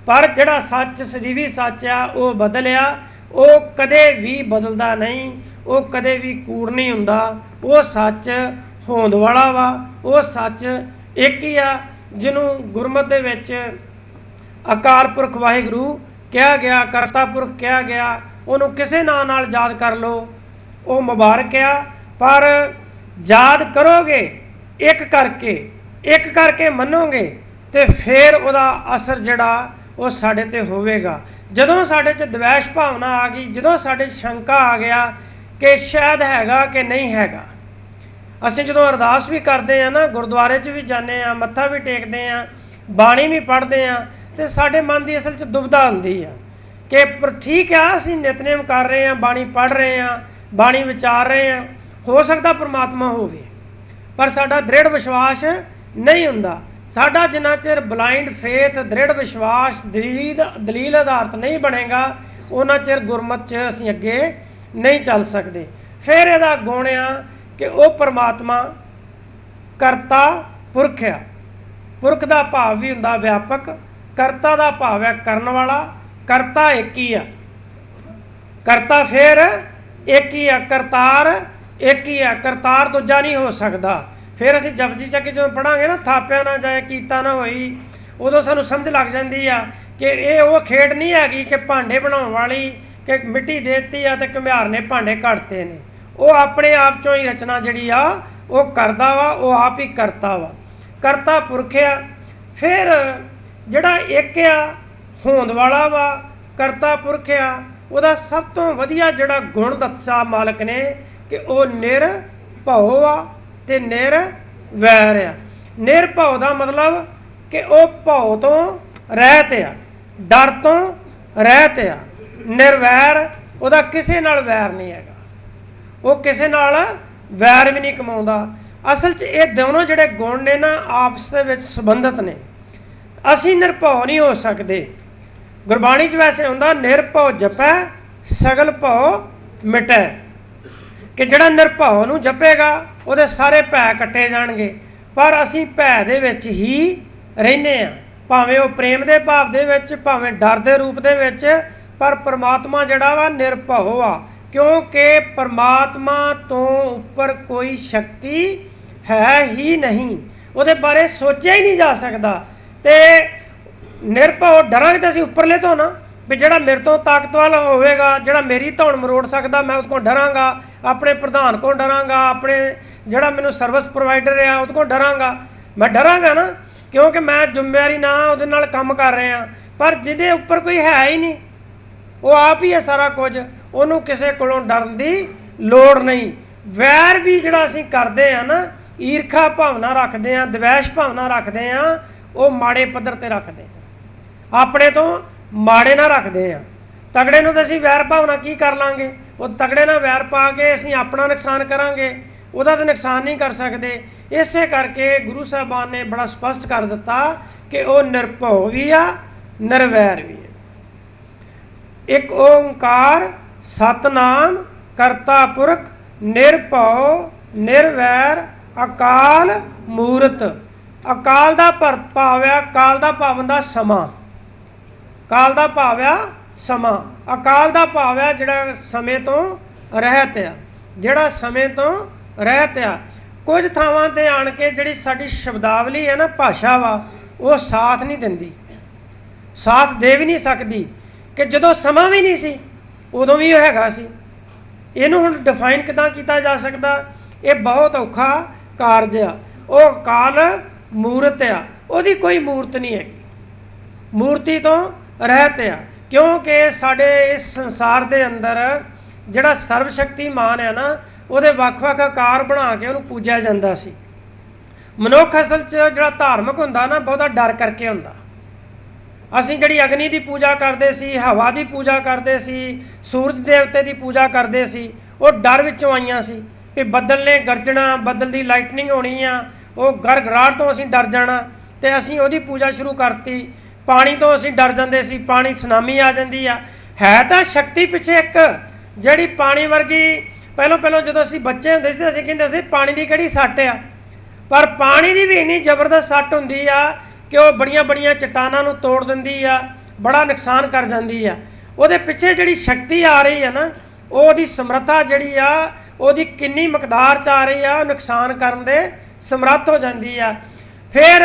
ਪਰ ਜਿਹੜਾ ਸੱਚ ਸਦੀਵੀ ਸੱਚ ਆ ਉਹ ਬਦਲਿਆ, ਉਹ ਕਦੇ ਵੀ ਬਦਲਦਾ ਨਹੀਂ, ਉਹ ਕਦੇ ਵੀ ਕੂੜ ਨਹੀਂ ਹੁੰਦਾ। ਉਹ ਸੱਚ ਹੋਂਦ ਵਾਲਾ ਵਾ, ਉਹ ਸੱਚ ਇੱਕ ਹੀ ਆ, ਜਿਹਨੂੰ ਗੁਰਮਤਿ ਦੇ ਵਿੱਚ ਅਕਾਲ ਪੁਰਖ ਵਾਹਿਗੁਰੂ ਕਿਹਾ ਗਿਆ, ਕਰਤਾ ਪੁਰਖ ਕਿਹਾ ਗਿਆ। ਉਹਨੂੰ ਕਿਸੇ ਨਾਂ ਨਾਲ ਯਾਦ ਕਰ ਲਓ, ਉਹ ਮੁਬਾਰਕ ਆ। ਪਰ ਯਾਦ ਕਰੋਗੇ ਇੱਕ ਕਰਕੇ ਮੰਨੋਗੇ ਤੇ ਫਿਰ ਉਹਦਾ ਅਸਰ ਜਿਹੜਾ ਉਹ ਸਾਡੇ ਤੇ ਹੋਵੇਗਾ। ਜਦੋਂ ਸਾਡੇ 'ਚ ਦਵੈਸ਼ ਭਾਵਨਾ ਆ ਗਈ, ਜਦੋਂ ਸਾਡੇ 'ਚ ਸ਼ੰਕਾ ਆ ਗਿਆ ਕਿ ਸ਼ਾਇਦ ਹੈਗਾ ਕਿ ਨਹੀਂ ਹੈਗਾ, ਅਸੀਂ ਜਦੋਂ ਅਰਦਾਸ ਵੀ ਕਰਦੇ ਆ ਨਾ, ਗੁਰਦੁਆਰੇ 'ਚ ਵੀ ਜਾਂਦੇ ਆ, ਮੱਥਾ ਵੀ ਟੇਕਦੇ ਆ, ਬਾਣੀ ਵੀ ਪੜ੍ਹਦੇ ਆ, ਤੇ ਸਾਡੇ ਮਨ ਦੀ ਅਸਲ 'ਚ ਦੁਬਿਧਾ ਹੁੰਦੀ ਆ ਕਿ ਪਰ ਠੀਕ ਆ, ਅਸੀਂ ਨਿਤਨੇਮ ਕਰ ਰਹੇ ਆ, ਬਾਣੀ ਪੜ੍ਹ ਰਹੇ ਆ, ਬਾਣੀ ਵਿਚਾਰ ਰਹੇ ਆ, ਹੋ ਸਕਦਾ ਪਰਮਾਤਮਾ ਹੋਵੇ, ਪਰ ਸਾਡਾ ਦ੍ਰਿੜ ਵਿਸ਼ਵਾਸ ਨਹੀਂ ਹੁੰਦਾ। ਸਾਡਾ ਜਿੰਨਾ ਚਿਰ ਬਲਾਈਂਡ ਫੇਥ, ਦ੍ਰਿੜ ਵਿਸ਼ਵਾਸ, ਦਲੀਲ ਆਧਾਰਿਤ ਨਹੀਂ ਬਣੇਗਾ, ਉਹਨਾਂ ਚਿਰ ਗੁਰਮਤਿ 'ਚ ਅਸੀਂ ਅੱਗੇ ਨਹੀਂ ਚੱਲ ਸਕਦੇ। ਫਿਰ ਇਹਦਾ ਗੁਣ ਆ ਕਿ ਉਹ ਪਰਮਾਤਮਾ ਕਰਤਾ ਪੁਰਖ ਆ। ਪੁਰਖ ਦਾ ਭਾਵ ਵੀ ਹੁੰਦਾ ਵਿਆਪਕ, ਕਰਤਾ ਦਾ ਭਾਵ ਹੈ ਕਰਨ ਵਾਲਾ। ਕਰਤਾ ਇੱਕ ਹੀ ਆ, ਕਰਤਾ ਫਿਰ ਇੱਕ ਹੀ ਆ, ਕਰਤਾਰ ਇੱਕ ਹੀ ਆ, ਕਰਤਾਰ ਦੂਜਾ ਨਹੀਂ ਹੋ ਸਕਦਾ। ਫਿਰ ਅਸੀਂ ਜਪਜੀ ਚੱਕੀ ਜਦੋਂ ਪੜ੍ਹਾਂਗੇ ਨਾ, ਥਾਪਿਆ ਨਾ ਜਾਏ ਕੀਤਾ ਨਾ ਹੋਈ, ਉਦੋਂ ਸਾਨੂੰ ਸਮਝ ਲੱਗ ਜਾਂਦੀ ਆ ਕਿ ਇਹ ਉਹ ਖੇਡ ਨਹੀਂ ਹੈਗੀ ਕਿ ਭਾਂਡੇ ਬਣਾਉਣ ਵਾਲੀ, ਕਿ ਮਿੱਟੀ ਦੇਤੀ ਆ ਤੇ ਘੁਮਿਆਰ ਨੇ ਭਾਂਡੇ ਘੜਤੇ ਨੇ। ਉਹ ਆਪਣੇ ਆਪ 'ਚੋਂ ਹੀ ਰਚਨਾ ਜਿਹੜੀ ਆ ਉਹ ਕਰਦਾ ਵਾ, ਉਹ ਆਪ ਹੀ ਕਰਤਾ ਵਾ, ਕਰਤਾ ਪੁਰਖ ਆ। ਫਿਰ ਜਿਹੜਾ ਇੱਕ ਆ ਹੋਂਦ ਵਾਲਾ ਵਾ, ਕਰਤਾ ਪੁਰਖ ਆ, ਉਹਦਾ ਸਭ ਤੋਂ ਵਧੀਆ ਜਿਹੜਾ ਗੁਣ ਦੱਸਿਆ ਮਾਲਕ ਨੇ ਕਿ ਉਹ ਨਿਰਭਉ ਆ ਤੇ ਨਿਰਵੈਰ ਆ। ਨਿਰਭਉ ਦਾ ਮਤਲਬ ਕਿ ਉਹ ਭਉ ਤੋਂ ਰਹਿਤ ਆ, डर तो रहत आ, निर्वैर, ਉਹਦਾ ਕਿਸੇ ਨਾਲ ਵੈਰ ਨਹੀਂ ਹੈਗਾ, ਉਹ ਕਿਸੇ ਨਾਲ ਵੈਰ ਵੀ ਨਹੀਂ ਕਮਾਉਂਦਾ। ਅਸਲ 'ਚ ਇਹ ਦੋਨੋਂ ਜਿਹੜੇ ਗੁਣ ਨੇ ਨਾ ਆਪਸ ਦੇ ਵਿੱਚ ਸੰਬੰਧਿਤ ਨੇ। ਅਸੀਂ ਨਿਰਭਉ ਨਹੀਂ ਹੋ ਸਕਦੇ। ਗੁਰਬਾਣੀ 'ਚ ਵੈਸੇ ਹੁੰਦਾ ਨਿਰਭਉ ਜਪੈ ਸਗਲ ਭਉ ਮਿਟੈ, ਕਿ ਜਿਹੜਾ ਨਿਰਭਉ ਨੂੰ ਜਪੇਗਾ ਉਹਦੇ ਸਾਰੇ ਭੈ ਕੱਟੇ ਜਾਣਗੇ। ਪਰ ਅਸੀਂ ਭੈ ਦੇ ਵਿੱਚ ਹੀ ਰਹਿੰਦੇ ਹਾਂ, ਭਾਵੇਂ ਉਹ ਪ੍ਰੇਮ ਦੇ ਭਾਵ ਦੇ ਵਿੱਚ, ਭਾਵੇਂ ਡਰ ਦੇ ਰੂਪ ਦੇ ਵਿੱਚ, ਪਰ ਪਰਮਾਤਮਾ ਜਿਹੜਾ ਵਾ ਨਿਰਭਉ ਆ, ਕਿਉਂਕਿ ਪਰਮਾਤਮਾ ਤੋਂ ਉੱਪਰ ਕੋਈ ਸ਼ਕਤੀ ਹੈ ਹੀ ਨਹੀਂ, ਉਹਦੇ ਬਾਰੇ ਸੋਚਿਆ ਹੀ ਨਹੀਂ ਜਾ ਸਕਦਾ। ਤੇ ਨਿਰਭਉ ਡਰਾਂਗੇ ਤਾਂ ਅਸੀਂ ਉੱਪਰਲੇ ਤੋਂ ਨਾ, ਵੀ ਜਿਹੜਾ ਮੇਰੇ ਤੋਂ ਤਾਕਤ ਵਾਲਾ ਹੋਵੇਗਾ, ਜਿਹੜਾ ਮੇਰੀ ਧੌਣ ਮਰੋੜ ਸਕਦਾ, ਮੈਂ ਉਹਦੇ ਕੋਲ ਡਰਾਂਗਾ। ਆਪਣੇ ਪ੍ਰਧਾਨ ਕੋਲ ਡਰਾਂਗਾ, ਆਪਣੇ ਜਿਹੜਾ ਮੈਨੂੰ ਸਰਵਿਸ ਪ੍ਰੋਵਾਈਡਰ ਆ ਉਹਦੇ ਕੋਲ ਡਰਾਂਗਾ, ਮੈਂ ਡਰਾਂਗਾ ਨਾ, ਕਿਉਂਕਿ ਮੈਂ ਜ਼ਿੰਮੇਵਾਰੀ ਨਾ ਉਹਦੇ ਨਾਲ ਕੰਮ ਕਰ ਰਿਹਾ। ਪਰ ਜਿਹਦੇ ਉੱਪਰ ਕੋਈ ਹੈ ਹੀ ਨਹੀਂ, ਉਹ ਆਪ ਹੀ ਹੈ ਸਾਰਾ ਕੁਝ, ਉਹਨੂੰ ਕਿਸੇ ਕੋਲੋਂ ਡਰਨ ਦੀ ਲੋੜ ਨਹੀਂ। ਵੈਰ ਵੀ ਜਿਹੜਾ ਅਸੀਂ ਕਰਦੇ ਹਾਂ ਨਾ, ਈਰਖਾ ਭਾਵਨਾ ਰੱਖਦੇ ਹਾਂ, ਦਵੈਸ਼ ਭਾਵਨਾ ਰੱਖਦੇ ਹਾਂ, ਉਹ ਮਾੜੇ ਪੱਧਰ 'ਤੇ ਰੱਖਦੇ ਹਾਂ, ਆਪਣੇ ਤੋਂ ਮਾੜੇ ਨਾ ਰੱਖਦੇ ਹਾਂ। ਤਗੜੇ ਨੂੰ ਤਾਂ ਅਸੀਂ ਵੈਰ ਭਾਵਨਾ ਕੀ ਕਰ ਲਾਂਗੇ, ਉਹ ਤਗੜੇ ਨਾਲ ਵੈਰ ਪਾ ਕੇ ਅਸੀਂ ਆਪਣਾ ਨੁਕਸਾਨ ਕਰਾਂਗੇ, ਉਹਦਾ ਤਾਂ ਨੁਕਸਾਨ ਨਹੀਂ ਕਰ ਸਕਦੇ। ਇਸੇ ਕਰਕੇ ਗੁਰੂ ਸਾਹਿਬਾਨ ਨੇ ਬੜਾ ਸਪਸ਼ਟ ਕਰ ਦਿੱਤਾ ਕਿ ਉਹ ਨਿਰਭਉ ਵੀ ਆ, ਨਿਰਵੈਰ ਵੀ ਹੈ। ਇੱਕ ਓਂਕਾਰ ਸਤਨਾਮ ਕਰਤਾ ਪੁਰਖ ਨਿਰਭਉ ਨਿਰਵੈਰ ਅਕਾਲ ਮੂਰਤ। ਅਕਾਲ ਦਾ ਭਾਵ ਆ, ਕਾਲ ਦਾ ਭਾਵ ਹੁੰਦਾ ਸਮਾਂ, ਕਾਲ ਦਾ ਭਾਵ ਆ ਸਮਾਂ, ਅਕਾਲ ਦਾ ਭਾਵ ਆ ਜਿਹੜਾ ਸਮੇਂ ਤੋਂ ਰਹਿਤ ਆ, ਜਿਹੜਾ ਸਮੇਂ ਤੋਂ ਰਹਿਤ ਆ। ਕੁਝ ਥਾਵਾਂ 'ਤੇ ਆਣ ਕੇ ਜਿਹੜੀ ਸਾਡੀ ਸ਼ਬਦਾਵਲੀ ਹੈ ਨਾ, ਭਾਸ਼ਾ ਵਾ, ਉਹ ਸਾਥ ਨਹੀਂ ਦਿੰਦੀ, ਸਾਥ ਦੇ ਵੀ ਨਹੀਂ ਸਕਦੀ, ਕਿ ਜਦੋਂ ਸਮਾਂ ਵੀ ਨਹੀਂ ਸੀ ਉਦੋਂ ਵੀ ਉਹ ਹੈਗਾ ਸੀ। ਇਹਨੂੰ ਹੁਣ ਡਿਫਾਈਨ ਕਿੱਦਾਂ ਕੀਤਾ ਜਾ ਸਕਦਾ, ਇਹ ਬਹੁਤ ਔਖਾ ਕਾਰਜ ਆ। ਉਹ ਕਾਲ ਮੂਰਤ ਆ, ਉਹਦੀ ਕੋਈ ਮੂਰਤ ਨਹੀਂ ਹੈਗੀ, ਮੂਰਤੀ ਤੋਂ ਰਹਿਤ ਆ, ਕਿਉਂਕਿ ਸਾਡੇ ਇਸ ਸੰਸਾਰ ਦੇ ਅੰਦਰ ਜਿਹੜਾ ਸਰਵ ਸ਼ਕਤੀਮਾਨ ਹੈ ਨਾ, ਉਹਦੇ ਵੱਖ-ਵੱਖ ਆਕਾਰ ਬਣਾ ਕੇ ਉਹਨੂੰ ਪੂਜਿਆ ਜਾਂਦਾ ਸੀ। ਮਨੁੱਖ ਅਸਲ 'ਚ ਜਿਹੜਾ ਧਾਰਮਿਕ ਹੁੰਦਾ ਨਾ, ਬਹੁਤਾ ਡਰ ਕਰਕੇ ਹੁੰਦਾ। ਅਸੀਂ ਜਿਹੜੀ ਅਗਨੀ ਦੀ ਪੂਜਾ ਕਰਦੇ ਸੀ, ਹਵਾ ਦੀ ਪੂਜਾ ਕਰਦੇ ਸੀ, ਸੂਰਜ ਦੇਵਤੇ ਦੀ ਪੂਜਾ ਕਰਦੇ ਸੀ, ਉਹ ਡਰ ਵਿੱਚੋਂ ਆਈਆਂ ਸੀ ਕਿ ਬੱਦਲ ਨੇ ਗਰਜਣਾ, ਬੱਦਲ ਦੀ ਲਾਈਟਨਿੰਗ ਹੋਣੀ ਆ, ਉਹ ਗੜਗੜਾਹਟ ਤੋਂ ਅਸੀਂ ਡਰ ਜਾਣਾ, ਤੇ ਅਸੀਂ ਉਹਦੀ ਪੂਜਾ ਸ਼ੁਰੂ ਕਰਤੀ। ਪਾਣੀ ਤੋਂ ਅਸੀਂ ਡਰ ਜਾਂਦੇ ਸੀ, ਪਾਣੀ ਸੁਨਾਮੀ ਆ ਜਾਂਦੀ ਆ। ਹੈ ਤਾਂ ਸ਼ਕਤੀ ਪਿੱਛੇ ਇੱਕ ਜਿਹੜੀ ਪਾਣੀ ਵਰਗੀ, ਪਹਿਲੋਂ ਜਦੋਂ ਅਸੀਂ ਬੱਚੇ ਹੁੰਦੇ ਸੀ ਅਸੀਂ ਕਹਿੰਦੇ ਸੀ ਪਾਣੀ ਦੀ ਕਿਹੜੀ ਸੱਟ ਆ, ਪਰ ਪਾਣੀ ਦੀ ਵੀ ਇੰਨੀ ਜ਼ਬਰਦਸਤ ਸੱਟ ਹੁੰਦੀ ਆ ਕਿ ਉਹ ਬੜੀਆਂ ਚਟਾਨਾਂ ਨੂੰ ਤੋੜ ਦਿੰਦੀ ਆ, ਬੜਾ ਨੁਕਸਾਨ ਕਰ ਜਾਂਦੀ ਆ। ਉਹਦੇ ਪਿੱਛੇ ਜਿਹੜੀ ਸ਼ਕਤੀ ਆ ਰਹੀ ਆ ਨਾ, ਉਹਦੀ ਸਮਰੱਥਾ ਜਿਹੜੀ ਆ, ਉਹਦੀ ਕਿੰਨੀ ਮਕਦਾਰ 'ਚ ਆ ਰਹੀ ਆ, ਉਹ ਨੁਕਸਾਨ ਕਰਨ ਦੇ ਸਮਰੱਥ ਹੋ ਜਾਂਦੀ ਆ। ਫਿਰ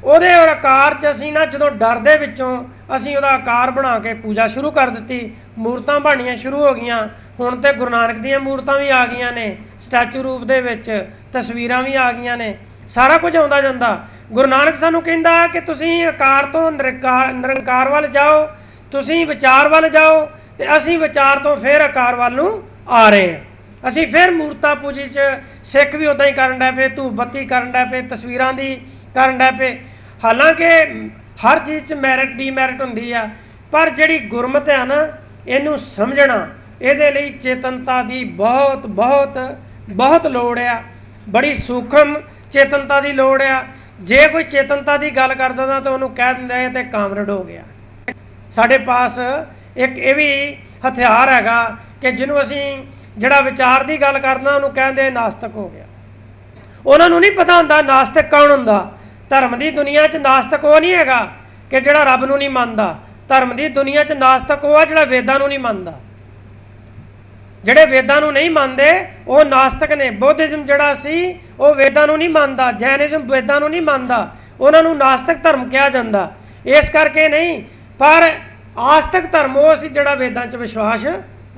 ਉਹਦੇ ਆਕਾਰ 'ਚ ਅਸੀਂ ਨਾ, ਜਦੋਂ ਡਰ ਦੇ ਵਿੱਚੋਂ ਅਸੀਂ ਉਹਦਾ ਆਕਾਰ ਬਣਾ ਕੇ ਪੂਜਾ ਸ਼ੁਰੂ ਕਰ ਦਿੱਤੀ, ਮੂਰਤਾਂ ਬਣਨੀਆਂ ਸ਼ੁਰੂ ਹੋ ਗਈਆਂ। ਹੁਣ ਤੇ ਗੁਰੂ ਨਾਨਕ ਦੀਆਂ ਮੂਰਤਾਂ ਵੀ ਆ ਗਈਆਂ ਨੇ, ਸਟੈਚੂ ਰੂਪ ਦੇ ਵਿੱਚ, ਤਸਵੀਰਾਂ ਵੀ ਆ ਗਈਆਂ ਨੇ, ਸਾਰਾ ਕੁਝ ਆਉਂਦਾ ਜਾਂਦਾ। ਗੁਰੂ ਨਾਨਕ ਸਾਨੂੰ ਕਹਿੰਦਾ ਕਿ ਤੁਸੀਂ ਆਕਾਰ ਤੋਂ ਨਿਰੰਕਾਰ ਵੱਲ ਜਾਓ, ਤੁਸੀਂ ਵਿਚਾਰ ਵੱਲ ਜਾਓ, ਤੇ ਅਸੀਂ ਵਿਚਾਰ ਤੋਂ ਫਿਰ ਆਕਾਰ ਵੱਲ ਨੂੰ ਆ ਰਹੇ ਹਾਂ। ਅਸੀਂ ਫਿਰ ਮੂਰਤਾਂ ਪੂਜੀ 'ਚ ਸਿੱਖ ਵੀ ਉੱਦਾਂ ਹੀ ਕਰਨ ਡੈ ਪਏ, ਧੂਪ ਬੱਤੀ ਕਰਨ ਡੈ ਪਏ, ਤਸਵੀਰਾਂ ਦੀ ਕਰਨ ਡੈ ਪਏ। ਹਾਲਾਂਕਿ ਹਰ ਚੀਜ਼ 'ਚ ਮੈਰਿਟ ਡੀਮੈਰਿਟ ਹੁੰਦੀ ਆ, ਪਰ ਜਿਹੜੀ ਗੁਰਮਤਿ ਆ ਨਾ, ਇਹਨੂੰ ਸਮਝਣਾ, ਇਹਦੇ ਲਈ ਚੇਤਨਤਾ ਦੀ ਬਹੁਤ ਲੋੜ ਆ, ਬੜੀ ਸੂਖਮ ਚੇਤਨਤਾ ਦੀ ਲੋੜ ਆ। ਜੇ ਕੋਈ ਚੇਤਨਤਾ ਦੀ ਗੱਲ ਕਰਦਾ ਨਾ, ਤਾਂ ਉਹਨੂੰ ਕਹਿ ਦਿੰਦਾ ਇਹ ਤੇ ਕਾਮਰੇਡ ਹੋ ਗਿਆ। ਸਾਡੇ ਪਾਸ ਇੱਕ ਇਹ ਵੀ ਹਥਿਆਰ ਹੈਗਾ ਕਿ ਜਿਹਨੂੰ ਅਸੀਂ ਜਿਹੜਾ ਵਿਚਾਰ ਦੀ ਗੱਲ ਕਰਦਾ ਉਹਨੂੰ ਕਹਿੰਦੇ ਨਾਸਤਕ ਹੋ ਗਿਆ। ਉਹਨਾਂ ਨੂੰ ਨਹੀਂ ਪਤਾ ਹੁੰਦਾ ਨਾਸਤਕ ਕੌਣ ਹੁੰਦਾ। ਧਰਮ ਦੀ ਦੁਨੀਆ 'ਚ ਨਾਸਤਕ ਉਹ ਨਹੀਂ ਹੈਗਾ ਕਿ ਜਿਹੜਾ ਰੱਬ ਨੂੰ ਨਹੀਂ ਮੰਨਦਾ। ਧਰਮ ਦੀ ਦੁਨੀਆ 'ਚ ਨਾਸਤਕ ਉਹ ਆ ਜਿਹੜਾ ਵੇਦਾਂ ਨੂੰ ਨਹੀਂ ਮੰਨਦਾ। ਜਿਹੜੇ ਵੇਦਾਂ ਨੂੰ ਨਹੀਂ ਮੰਨਦੇ ਉਹ ਨਾਸਤਕ ਨੇ। ਬੁੱਧਿਜ਼ਮ ਜਿਹੜਾ ਸੀ ਉਹ ਵੇਦਾਂ ਨੂੰ ਨਹੀਂ ਮੰਨਦਾ, ਜੈਨਿਜ਼ਮ ਵੇਦਾਂ ਨੂੰ ਨਹੀਂ ਮੰਨਦਾ, ਉਹਨਾਂ ਨੂੰ ਨਾਸਤਕ ਧਰਮ ਕਿਹਾ ਜਾਂਦਾ। ਇਸ ਕਰਕੇ ਨਹੀਂ, ਪਰ ਆਸਤਕ ਧਰਮ ਉਹ ਸੀ ਜਿਹੜਾ ਵੇਦਾਂ 'ਚ ਵਿਸ਼ਵਾਸ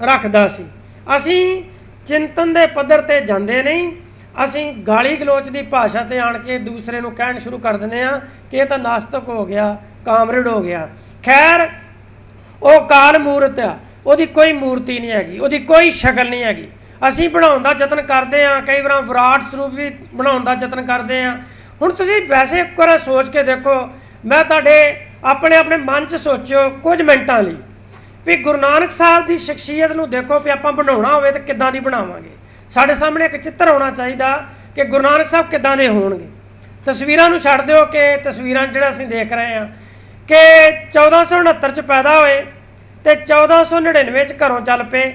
ਰੱਖਦਾ ਸੀ। ਅਸੀਂ ਚਿੰਤਨ ਦੇ ਪੱਧਰ 'ਤੇ ਜਾਂਦੇ ਨਹੀਂ, ਅਸੀਂ ਗਾਲੀ ਗਲੋਚ ਦੀ ਭਾਸ਼ਾ 'ਤੇ ਆਣ ਕੇ ਦੂਸਰੇ ਨੂੰ ਕਹਿਣ ਸ਼ੁਰੂ ਕਰ ਦਿੰਦੇ ਹਾਂ ਕਿ ਇਹ ਤਾਂ ਨਾਸਤਕ ਹੋ ਗਿਆ, ਕਾਮਰੇਡ ਹੋ ਗਿਆ। ਖੈਰ, ਉਹ ਕਾਲ ਮੂਰਤ ਆ, ਉਹਦੀ ਕੋਈ ਮੂਰਤੀ ਨਹੀਂ ਹੈਗੀ, ਉਹਦੀ ਕੋਈ ਸ਼ਕਲ ਨਹੀਂ ਹੈਗੀ। ਅਸੀਂ ਬਣਾਉਣ ਦਾ ਯਤਨ ਕਰਦੇ ਹਾਂ, ਕਈ ਵਾਰ ਵਿਰਾਟ ਸਰੂਪ ਵੀ ਬਣਾਉਣ ਦਾ ਯਤਨ ਕਰਦੇ ਹਾਂ। ਹੁਣ ਤੁਸੀਂ ਵੈਸੇ ਇੱਕ ਵਾਰ ਸੋਚ ਕੇ ਦੇਖੋ, ਮੈਂ ਤੁਹਾਡੇ ਆਪਣੇ ਆਪਣੇ ਮਨ 'ਚ ਸੋਚਿਓ ਕੁਝ ਮਿੰਟਾਂ ਲਈ ਵੀ ਗੁਰੂ ਨਾਨਕ ਸਾਹਿਬ ਦੀ ਸ਼ਖਸੀਅਤ ਨੂੰ ਦੇਖੋ ਵੀ ਆਪਾਂ ਬਣਾਉਣਾ ਹੋਵੇ ਤਾਂ ਕਿੱਦਾਂ ਦੀ ਬਣਾਵਾਂਗੇ। ਸਾਡੇ ਸਾਹਮਣੇ ਇੱਕ ਚਿੱਤਰ ਆਉਣਾ ਚਾਹੀਦਾ ਕਿ ਗੁਰੂ ਨਾਨਕ ਸਾਹਿਬ ਕਿੱਦਾਂ ਦੇ ਹੋਣਗੇ। ਤਸਵੀਰਾਂ ਨੂੰ ਛੱਡ ਦਿਓ ਕਿ ਤਸਵੀਰਾਂ ਜਿਹੜਾ ਅਸੀਂ ਦੇਖ ਰਹੇ ਹਾਂ ਕਿ 1469 'ਚ ਪੈਦਾ ਹੋਏ ਤੇ 1499 'ਚ ਘਰੋਂ ਚੱਲ ਪਏ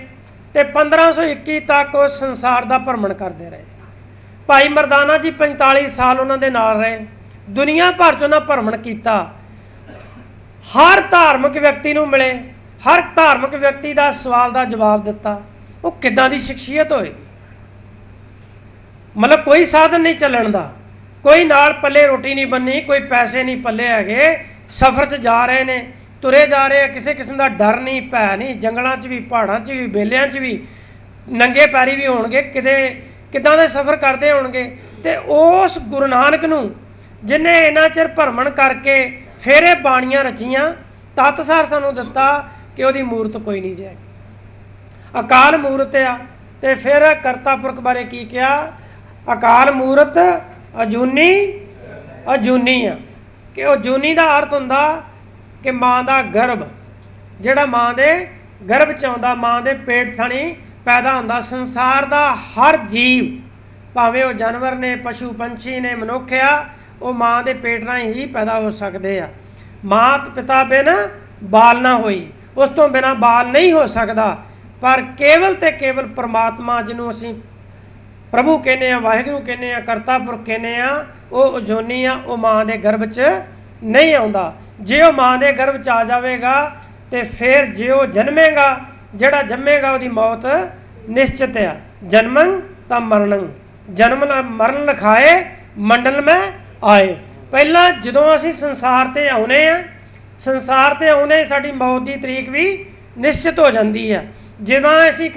ਤੇ 1521 ਤੱਕ ਉਹ ਸੰਸਾਰ ਦਾ ਭਰਮਣ ਕਰਦੇ ਰਹੇ। ਭਾਈ ਮਰਦਾਨਾ ਜੀ 45 ਸਾਲ ਉਹਨਾਂ ਦੇ ਨਾਲ ਰਹੇ, ਦੁਨੀਆ ਭਰ 'ਚ ਉਹਨਾਂ ਭਰਮਣ ਕੀਤਾ, ਹਰ ਧਾਰਮਿਕ ਵਿਅਕਤੀ ਨੂੰ ਮਿਲੇ, ਹਰ ਧਾਰਮਿਕ ਵਿਅਕਤੀ ਦਾ ਸਵਾਲ ਦਾ ਜਵਾਬ ਦਿੱਤਾ। ਉਹ ਕਿੱਦਾਂ ਦੀ ਸ਼ਖਸੀਅਤ ਹੋਏਗੀ? ਮਤਲਬ ਕੋਈ ਸਾਧਨ ਨਹੀਂ ਚੱਲਣ ਦਾ, ਕੋਈ ਨਾਲ ਪੱਲੇ ਰੋਟੀ ਨਹੀਂ ਬੰਨੀ, ਕੋਈ ਪੈਸੇ ਨਹੀਂ ਪੱਲੇ ਹੈਗੇ, ਸਫ਼ਰ 'ਚ ਜਾ ਰਹੇ ਨੇ, ਤੁਰੇ ਜਾ ਰਹੇ ਆ, ਕਿਸੇ ਕਿਸਮ ਦਾ ਡਰ ਨਹੀਂ, ਭੈ ਨਹੀਂ, ਜੰਗਲਾਂ 'ਚ ਵੀ, ਪਹਾੜਾਂ 'ਚ ਵੀ, ਬੇਲਿਆਂ 'ਚ ਵੀ, ਨੰਗੇ ਪੈਰੀ ਵੀ ਹੋਣਗੇ, ਕਿੱਦਾਂ ਦੇ ਸਫ਼ਰ ਕਰਦੇ ਹੋਣਗੇ। ਤੇ ਉਸ ਗੁਰੂ ਨਾਨਕ ਨੂੰ ਜਿਹਨੇ ਇੰਨਾ ਚਿਰ ਭਰਮਣ ਕਰਕੇ ਫਿਰ ਇਹ ਬਾਣੀਆਂ ਰਚੀਆਂ, ਤਤਸਾਰ ਸਾਨੂੰ ਦਿੱਤਾ ਕਿ ਉਹਦੀ ਮੂਰਤ ਕੋਈ ਨਹੀਂ ਜਾਏਗੀ, ਅਕਾਲ ਮੂਰਤ ਆ। ਤੇ ਫਿਰ ਕਰਤਾ ਪੁਰਖ ਬਾਰੇ ਕੀ ਕਿਹਾ? ਅਕਾਲ ਮੂਰਤ ਅਜੂਨੀ ਆ, ਕਿ ਉਹ ਜੂਨੀ ਦਾ ਅਰਥ ਹੁੰਦਾ ਕਿ ਮਾਂ ਦਾ ਗਰਭ, ਜਿਹੜਾ ਮਾਂ ਦੇ ਗਰਭ 'ਚ ਆਉਂਦਾ, ਮਾਂ ਦੇ ਪੇਟ ਥਣੀ ਪੈਦਾ ਹੁੰਦਾ। ਸੰਸਾਰ ਦਾ ਹਰ ਜੀਵ, ਭਾਵੇਂ ਉਹ ਜਾਨਵਰ ਨੇ, ਪਸ਼ੂ ਪੰਛੀ ਨੇ, ਮਨੁੱਖ ਆ, ਉਹ ਮਾਂ ਦੇ ਪੇਟ ਨਾਲ ਹੀ ਪੈਦਾ ਹੋ ਸਕਦੇ ਆ। ਮਾਤ ਪਿਤਾ ਬਿਨ ਬਾਲ ਨਾ ਹੋਈ, ਉਸ ਤੋਂ ਬਿਨਾਂ ਬਾਲ ਨਹੀਂ ਹੋ ਸਕਦਾ। ਪਰ ਕੇਵਲ ਤੇ ਕੇਵਲ ਪਰਮਾਤਮਾ, ਜਿਹਨੂੰ ਅਸੀਂ ਪ੍ਰਭੂ ਕਹਿੰਦੇ ਆ, ਵਾਹਿਗੁਰੂ ਕਹਿੰਦੇ ਆ, ਕਰਤਾ ਪੁਰਖ ਕਹਿੰਦੇ ਆ, ਉਹ ਅਜੂਨੀ ਆ, ਉਹ ਮਾਂ ਦੇ ਗਰਭ 'ਚ ਨਹੀਂ ਆਉਂਦਾ। ਜੇ ਉਹ ਮਾਂ ਦੇ ਗਰਭ 'ਚ ਆ ਜਾਵੇਗਾ ਤੇ ਫਿਰ ਜੇ ਉਹ ਜਨਮੇਗਾ, ਜਿਹੜਾ ਜੰਮੇਗਾ ਉਹਦੀ ਮੌਤ ਨਿਸ਼ਚਿਤ ਆ। ਜਨਮੰ ਤਾਂ ਮਰਨੰ, ਜਨਮ ਮਰਨ ਲਿਖਾਏ ਮੰਡਲ ਮੈਂ ਆਏ। ਪਹਿਲਾਂ ਜਦੋਂ ਅਸੀਂ ਸੰਸਾਰ 'ਤੇ ਆਉਨੇ ਆ, ਸੰਸਾਰ 'ਤੇ ਆਉਂਦੇ ਸਾਡੀ ਮੌਤ ਦੀ ਤਰੀਕ ਵੀ ਨਿਸ਼ਚਿਤ ਹੋ ਜਾਂਦੀ ਆ। ਜਦੋਂ ਅਸੀਂ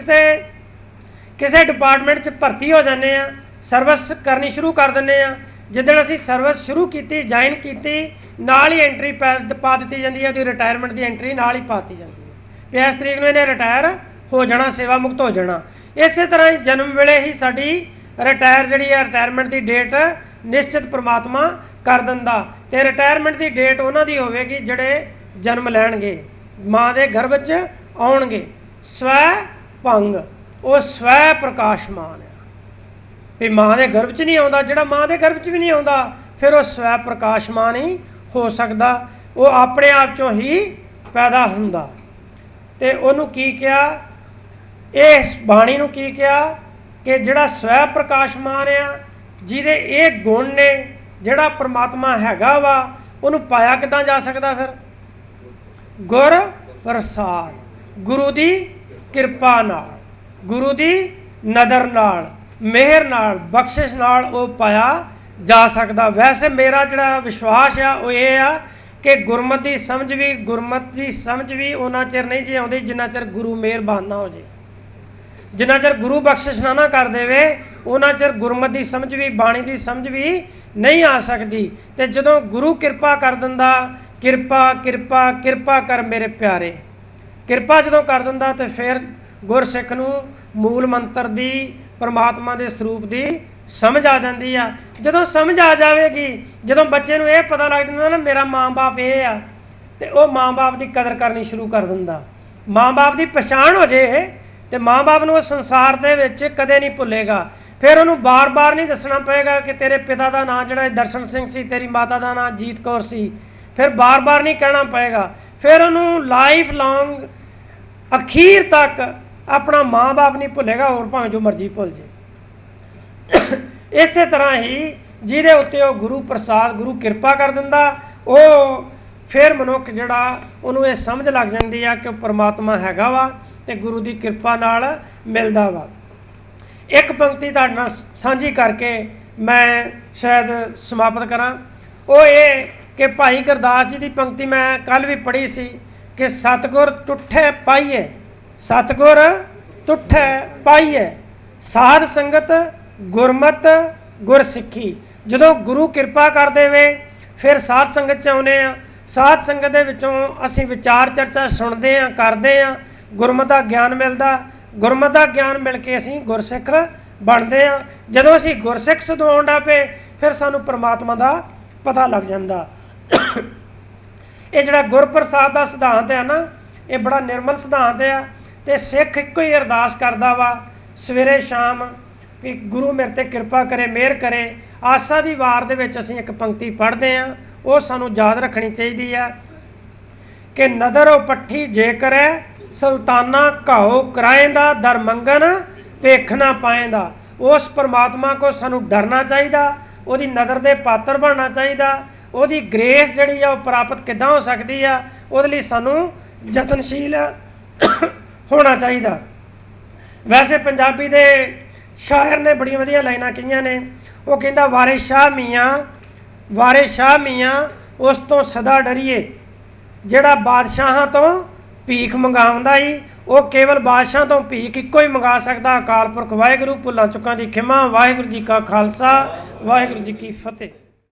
ਕਿਸੇ ਡਿਪਾਰਟਮੈਂਟ 'ਚ ਭਰਤੀ ਹੋ ਜਾਂਦੇ ਆ, ਸਰਵਿਸ ਕਰਨੀ ਸ਼ੁਰੂ ਕਰ ਦਿੰਦੇ ਆ। ਜਿੱਦਣ ਅਸੀਂ ਸਰਵਿਸ ਸ਼ੁਰੂ ਕੀਤੀ, ਜੁਆਇਨ ਕੀਤੀ, ਨਾਲ ਹੀ ਐਂਟਰੀ ਪਾ ਦਿੱਤੀ ਜਾਂਦੀ ਹੈ, ਉਹਦੀ ਰਿਟਾਇਰਮੈਂਟ ਦੀ ਐਂਟਰੀ ਨਾਲ ਹੀ ਪਾਤੀ ਜਾਂਦੀ ਹੈ ਵੀ ਇਸ ਤਰੀਕ ਨੂੰ ਇਹਨੇ ਰਿਟਾਇਰ ਹੋ ਜਾਣਾ, ਸੇਵਾ ਮੁਕਤ ਹੋ ਜਾਣਾ। ਇਸੇ ਤਰ੍ਹਾਂ ਹੀ ਜਨਮ ਵੇਲੇ ਹੀ ਸਾਡੀ ਰਿਟਾਇਰਮੈਂਟ ਦੀ ਡੇਟ ਨਿਸ਼ਚਿਤ ਪਰਮਾਤਮਾ ਕਰ ਦਿੰਦਾ। ਤੇ ਰਿਟਾਇਰਮੈਂਟ ਦੀ ਡੇਟ ਉਹਨਾਂ ਦੀ ਹੋਵੇਗੀ ਜਿਹੜੇ ਜਨਮ ਲੈਣਗੇ, ਮਾਂ ਦੇ ਗਰਭ 'ਚ ਆਉਣਗੇ। ਸਵੈ ਭੰਗ, ਉਹ ਸਵੈ ਪ੍ਰਕਾਸ਼ਮਾਨ ਆ ਵੀ ਮਾਂ ਦੇ ਗਰਭ 'ਚ ਨਹੀਂ ਆਉਂਦਾ। ਜਿਹੜਾ ਮਾਂ ਦੇ ਗਰਭ 'ਚ ਵੀ ਨਹੀਂ ਆਉਂਦਾ ਫਿਰ ਉਹ ਸਵੈ ਪ੍ਰਕਾਸ਼ਮਾਨ ਹੀ ਹੋ ਸਕਦਾ, ਉਹ ਆਪਣੇ ਆਪ 'ਚੋਂ ਹੀ ਪੈਦਾ ਹੁੰਦਾ। ਤੇ ਉਹਨੂੰ ਕੀ ਕਿਹਾ? ਇਸ ਬਾਣੀ ਨੂੰ ਕੀ ਕਿਹਾ ਕਿ ਜਿਹੜਾ ਸਵੈ ਪ੍ਰਕਾਸ਼ਮਾਨ ਆ, ਜਿਹਦੇ ਇਹ ਗੁਣ ਨੇ, ਜਿਹੜਾ ਪਰਮਾਤਮਾ ਹੈਗਾ ਵਾ, ਉਹਨੂੰ ਪਾਇਆ ਕਿੱਦਾਂ ਜਾ ਸਕਦਾ? ਫਿਰ ਗੁਰ ਪ੍ਰਸਾਦ, ਗੁਰੂ ਦੀ ਕਿਰਪਾ ਨਾਲ, ਗੁਰੂ ਦੀ ਨਜ਼ਰ ਨਾਲ, ਮਿਹਰ ਨਾਲ, ਬਖਸ਼ਿਸ਼ ਨਾਲ ਉਹ ਪਾਇਆ ਜਾ ਸਕਦਾ। ਵੈਸੇ ਮੇਰਾ ਜਿਹੜਾ ਵਿਸ਼ਵਾਸ ਆ ਉਹ ਇਹ ਆ ਕਿ ਗੁਰਮਤਿ ਦੀ ਸਮਝ ਵੀ ਉਹਨਾਂ ਚਿਰ ਨਹੀਂ ਜੇ ਆਉਂਦੀ ਜਿੰਨਾ ਚਿਰ ਗੁਰੂ ਮਿਹਰਬਾਨ ਨਾ ਹੋ ਜੇ, ਜਿੰਨਾ ਚਿਰ ਗੁਰੂ ਬਖਸ਼ਿਸ਼ ਨਾ ਕਰ ਦੇਵੇ ਉਹਨਾਂ ਚਿਰ ਗੁਰਮਤਿ ਦੀ ਸਮਝ ਵੀ, ਬਾਣੀ ਦੀ ਸਮਝ ਵੀ ਨਹੀਂ ਆ ਸਕਦੀ। ਤੇ ਜਦੋਂ ਗੁਰੂ ਕਿਰਪਾ ਕਰ ਦਿੰਦਾ, ਕਿਰਪਾ ਕਿਰਪਾ ਕਿਰਪਾ ਕਰ ਮੇਰੇ ਪਿਆਰੇ, ਕਿਰਪਾ ਜਦੋਂ ਕਰ ਦਿੰਦਾ ਤੇ ਫਿਰ ਗੁਰਸਿੱਖ ਨੂੰ ਮੂਲ ਮੰਤਰ ਦੀ, ਪਰਮਾਤਮਾ ਦੇ ਸਰੂਪ ਦੀ ਸਮਝ ਆ ਜਾਂਦੀ ਆ। ਜਦੋਂ ਸਮਝ ਆ ਜਾਵੇਗੀ, ਜਦੋਂ ਬੱਚੇ ਨੂੰ ਇਹ ਪਤਾ ਲੱਗ ਜਾਂਦਾ ਨਾ ਮੇਰਾ ਮਾਂ-ਬਾਪ ਇਹ ਆ, ਤੇ ਉਹ ਮਾਂ-ਬਾਪ ਦੀ ਕਦਰ ਕਰਨੀ ਸ਼ੁਰੂ ਕਰ ਦਿੰਦਾ। ਮਾਂ-ਬਾਪ ਦੀ ਪਛਾਣ ਹੋ ਜੇ ਤੇ ਮਾਂ-ਬਾਪ ਨੂੰ ਉਸ ਸੰਸਾਰ ਦੇ ਵਿੱਚ ਕਦੇ ਨਹੀਂ ਭੁੱਲੇਗਾ। ਫਿਰ ਉਹਨੂੰ ਬਾਰ-ਬਾਰ ਨਹੀਂ ਦੱਸਣਾ ਪਏਗਾ ਕਿ ਤੇਰੇ ਪਿਤਾ ਦਾ ਨਾਂ ਜਿਹੜਾ ਦਰਸ਼ਨ ਸਿੰਘ ਸੀ, ਤੇਰੀ ਮਾਤਾ ਦਾ ਨਾਂ ਜੀਤ ਕੌਰ ਸੀ। ਫਿਰ ਬਾਰ-ਬਾਰ ਨਹੀਂ ਕਹਿਣਾ ਪਏਗਾ। ਫਿਰ ਉਹਨੂੰ ਲਾਈਫ ਲੌਂਗ ਅਖੀਰ ਤੱਕ ਆਪਣਾ ਮਾਂ-ਬਾਪ ਨਹੀਂ ਭੁੱਲੇਗਾ, ਹੋਰ ਭਾਵੇਂ ਜੋ ਮਰਜ਼ੀ ਭੁੱਲ ਜੇ। ਇਸੇ ਤਰ੍ਹਾਂ ਹੀ ਜਿਹਦੇ ਉੱਤੇ ਉਹ ਗੁਰੂ ਪ੍ਰਸਾਦ, ਗੁਰੂ ਕਿਰਪਾ ਕਰ ਦਿੰਦਾ, ਉਹ ਫਿਰ ਮਨੁੱਖ ਜਿਹੜਾ ਉਹਨੂੰ ਇਹ ਸਮਝ ਲੱਗ ਜਾਂਦੀ ਆ ਕਿ ਉਹ ਪਰਮਾਤਮਾ ਹੈਗਾ ਵਾ ਤੇ ਗੁਰੂ ਦੀ ਕਿਰਪਾ ਨਾਲ ਮਿਲਦਾ ਵਾ। ਇੱਕ ਪੰਕਤੀ ਤੁਹਾਡੇ ਨਾਲ ਸਾਂਝੀ ਕਰਕੇ ਮੈਂ ਸ਼ਾਇਦ ਸਮਾਪਤ ਕਰਾਂ। ਉਹ ਇਹ ਕਿ ਭਾਈ ਗੁਰਦਾਸ ਜੀ ਦੀ ਪੰਕਤੀ ਮੈਂ ਕੱਲ੍ਹ ਵੀ ਪੜ੍ਹੀ ਸੀ ਕਿ ਸਤਿਗੁਰ ਟੁੱਠੇ ਪਾਈਏ, ਸਤਿਗੁਰ ਟੁੱਠੇ ਪਾਈਏ, ਸਾਧ ਸੰਗਤ ਗੁਰਮਤ ਗੁਰ ਸਿੱਖੀ। ਜਦੋਂ ਗੁਰੂ ਕਿਰਪਾ ਕਰ ਦੇਵੇ ਫਿਰ ਸਾਧ ਸੰਗਤ 'ਚ ਆਉਂਦੇ ਆ, ਸਾਧ ਸੰਗਤ ਦੇ ਵਿੱਚੋਂ ਅਸੀਂ ਵਿਚਾਰ ਚਰਚਾ ਸੁਣਦੇ ਹਾਂ, ਕਰਦੇ ਹਾਂ, ਗੁਰਮਤਿ ਦਾ ਗਿਆਨ ਮਿਲਦਾ, ਗੁਰਮਤਿ ਦਾ ਗਿਆਨ ਮਿਲ ਕੇ ਅਸੀਂ ਗੁਰਸਿੱਖ ਬਣਦੇ ਹਾਂ। ਜਦੋਂ ਅਸੀਂ ਗੁਰਸਿੱਖ ਸਿਧਾਉਣ ਲੱਗ ਪਏ ਫਿਰ ਸਾਨੂੰ ਪਰਮਾਤਮਾ ਦਾ ਪਤਾ ਲੱਗ ਜਾਂਦਾ। ਇਹ ਜਿਹੜਾ ਗੁਰਪ੍ਰਸਾਦ ਦਾ ਸਿਧਾਂਤ ਹੈ ਨਾ, ਇਹ ਬੜਾ ਨਿਰਮਲ ਸਿਧਾਂਤ ਆ। ਤੇ ਸਿੱਖ ਇੱਕੋ ਹੀ ਅਰਦਾਸ ਕਰਦਾ ਵਾ ਸਵੇਰੇ ਸ਼ਾਮ ਵੀ ਗੁਰੂ ਮੇਰੇ ਤੇ ਕਿਰਪਾ ਕਰੇ, ਮਿਹਰ ਕਰੇ। ਆਸਾ ਦੀ ਵਾਰ ਦੇ ਵਿੱਚ ਅਸੀਂ ਇੱਕ ਪੰਕਤੀ ਪੜ੍ਹਦੇ ਹਾਂ, ਉਹ ਸਾਨੂੰ ਯਾਦ ਰੱਖਣੀ ਚਾਹੀਦੀ ਆ ਕਿ ਨਦਰ ਉਹ ਪੱਠੀ ਜੇ ਕਰੇ ਸੁਲਤਾਨਾ ਘਾਓ ਕਰਾਏਂਦਾ ਦਰ ਮੰਗਨ ਭੇਖ ਨਾ ਪਾਏਂਦਾ। ਉਸ ਪਰਮਾਤਮਾ ਕੋ ਸਾਨੂੰ ਡਰਨਾ ਚਾਹੀਦਾ, ਉਹਦੀ ਨਦਰ ਦੇ ਪਾਤਰ ਬਣਨਾ ਚਾਹੀਦਾ। ਉਹਦੀ ਗ੍ਰੇਸ ਜਿਹੜੀ ਆ ਉਹ ਪ੍ਰਾਪਤ ਕਿੱਦਾਂ ਹੋ ਸਕਦੀ ਆ, ਉਹਦੇ ਲਈ ਸਾਨੂੰ ਯਤਨਸ਼ੀਲ ਹੋਣਾ ਚਾਹੀਦਾ। ਵੈਸੇ ਪੰਜਾਬੀ ਦੇ ਸ਼ਾਇਰ ਨੇ ਬੜੀਆਂ ਵਧੀਆ ਲਾਈਨਾਂ ਕਹੀਆਂ ਨੇ। ਉਹ ਕਹਿੰਦਾ ਵਾਰਿਸ ਸ਼ਾਹ ਮੀਆਂ ਉਸ ਤੋਂ ਸਦਾ ਡਰੀਏ, ਜਿਹੜਾ ਬਾਦਸ਼ਾਹਾਂ ਤੋਂ ਭੀਖ ਮੰਗਾਉਂਦਾ ਹੀ, ਉਹ ਕੇਵਲ ਬਾਦਸ਼ਾਹ ਤੋਂ ਭੀਖ ਇੱਕੋ ਹੀ ਮੰਗਾ ਸਕਦਾ। ਅਕਾਲ ਪੁਰਖ ਵਾਹਿਗੁਰੂ। ਭੁੱਲਾਂ ਚੁੱਕਾਂ ਦੀ ਖਿਮਾ। ਵਾਹਿਗੁਰੂ ਜੀ ਕਾ ਖਾਲਸਾ, ਵਾਹਿਗੁਰੂ ਜੀ ਕੀ ਫਤਿਹ।